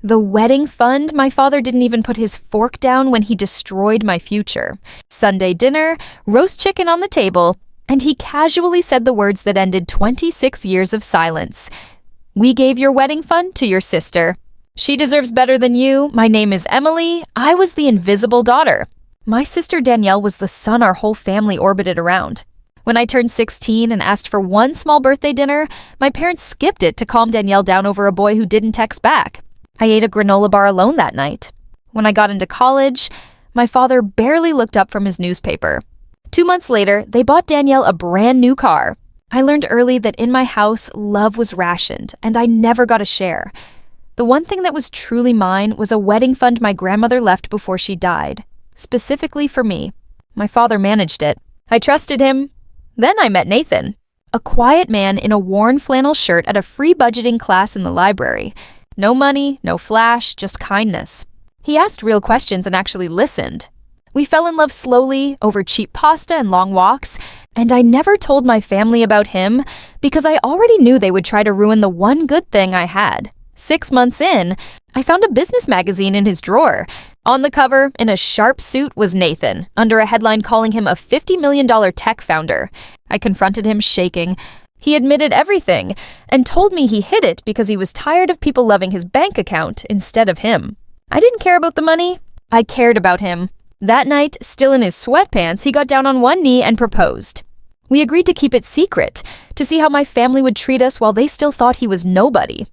The wedding fund, my father didn't even put his fork down when he destroyed my future. Sunday dinner, roast chicken on the table, and he casually said the words that ended 26 years of silence. "We gave your wedding fund to your sister. She deserves better than you. My name is Emily. I was the invisible daughter." My sister Danielle was the sun our whole family orbited around. When I turned 16 and asked for one small birthday dinner, my parents skipped it to calm Danielle down over a boy who didn't text back. I ate a granola bar alone that night. When I got into college, my father barely looked up from his newspaper. 2 months later, they bought Danielle a brand new car. I learned early that in my house, love was rationed, and I never got a share. The one thing that was truly mine was a wedding fund my grandmother left before she died, specifically for me. My father managed it. I trusted him. Then I met Nathan, a quiet man in a worn flannel shirt at a free budgeting class in the library. No money, no flash, just kindness. He asked real questions and actually listened. We fell in love slowly, over cheap pasta and long walks, and I never told my family about him because I already knew they would try to ruin the one good thing I had. 6 months in, I found a business magazine in his drawer. On the cover, in a sharp suit, was Nathan, under a headline calling him a $50 million tech founder. I confronted him shaking. He admitted everything and told me he hid it because he was tired of people loving his bank account instead of him. I didn't care about the money. I cared about him. That night, still in his sweatpants, he got down on one knee and proposed. We agreed to keep it secret, to see how my family would treat us while they still thought he was nobody.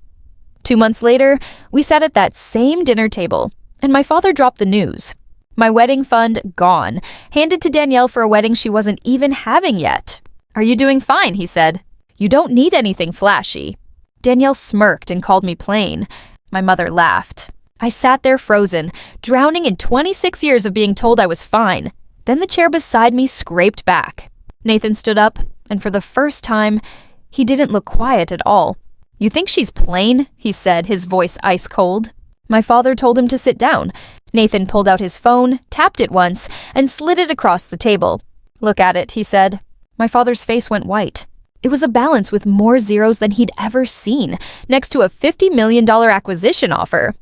2 months later, we sat at that same dinner table, and my father dropped the news. My wedding fund gone, handed to Danielle for a wedding she wasn't even having yet. "Are you doing fine?" he said. "You don't need anything flashy." Danielle smirked and called me plain. My mother laughed. I sat there frozen, drowning in 26 years of being told I was fine. Then the chair beside me scraped back. Nathan stood up, and for the first time, he didn't look quiet at all. "You think she's plain?" he said, his voice ice cold. My father told him to sit down. Nathan pulled out his phone, tapped it once, and slid it across the table. "Look at it," he said. My father's face went white. It was a balance with more zeros than he'd ever seen, next to a $50 million acquisition offer.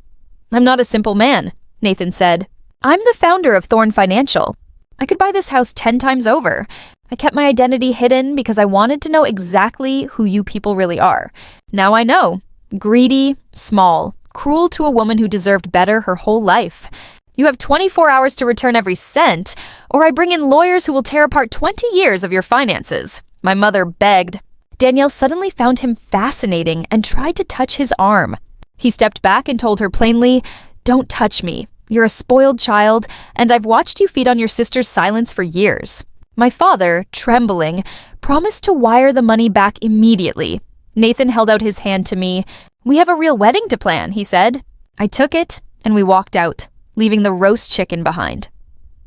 "I'm not a simple man," Nathan said. "I'm the founder of Thorn Financial. I could buy this house 10 times over. I kept my identity hidden because I wanted to know exactly who you people really are. Now I know. Greedy, small, cruel to a woman who deserved better her whole life. You have 24 hours to return every cent, or I bring in lawyers who will tear apart 20 years of your finances." My mother begged. Danielle suddenly found him fascinating and tried to touch his arm. He stepped back and told her plainly, "Don't touch me. You're a spoiled child, and I've watched you feed on your sister's silence for years." My father, trembling, promised to wire the money back immediately. Nathan held out his hand to me. "We have a real wedding to plan," he said. I took it, and we walked out, leaving the roast chicken behind.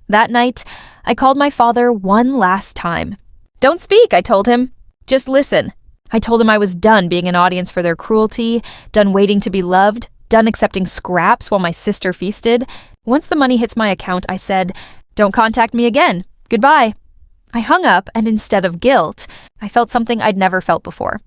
That night, I called my father one last time. "Don't speak," I told him. "Just listen." I told him I was done being an audience for their cruelty, done waiting to be loved, done accepting scraps while my sister feasted. Once the money hits my account, I said, "Don't contact me again. Goodbye." I hung up, and instead of guilt, I felt something I'd never felt before.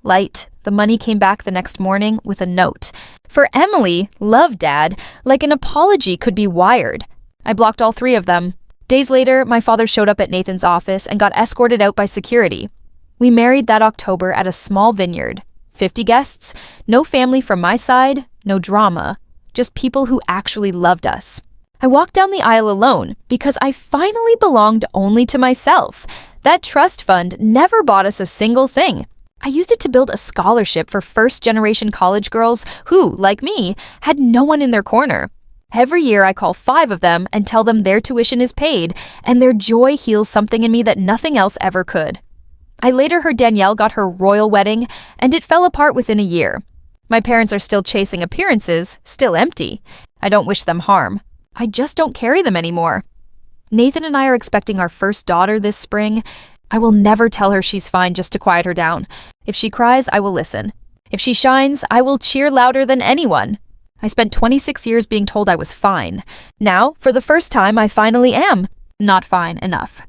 Light. The money came back the next morning with a note. For Emily, love Dad, like an apology could be wired. I blocked all 3 of them. Days later, my father showed up at Nathan's office and got escorted out by security. We married that October at a small vineyard. 50 guests, no family from my side, no drama, just people who actually loved us. I walked down the aisle alone because I finally belonged only to myself. That trust fund never bought us a single thing. I used it to build a scholarship for first-generation college girls who, like me, had no one in their corner. Every year I call 5 of them and tell them their tuition is paid, and their joy heals something in me that nothing else ever could. I later heard Danielle got her royal wedding, and it fell apart within a year. My parents are still chasing appearances, still empty. I don't wish them harm. I just don't carry them anymore. Nathan and I are expecting our first daughter this spring. I will never tell her she's fine just to quiet her down. If she cries, I will listen. If she shines, I will cheer louder than anyone. I spent 26 years being told I was fine. Now, for the first time, I finally am. Not fine enough.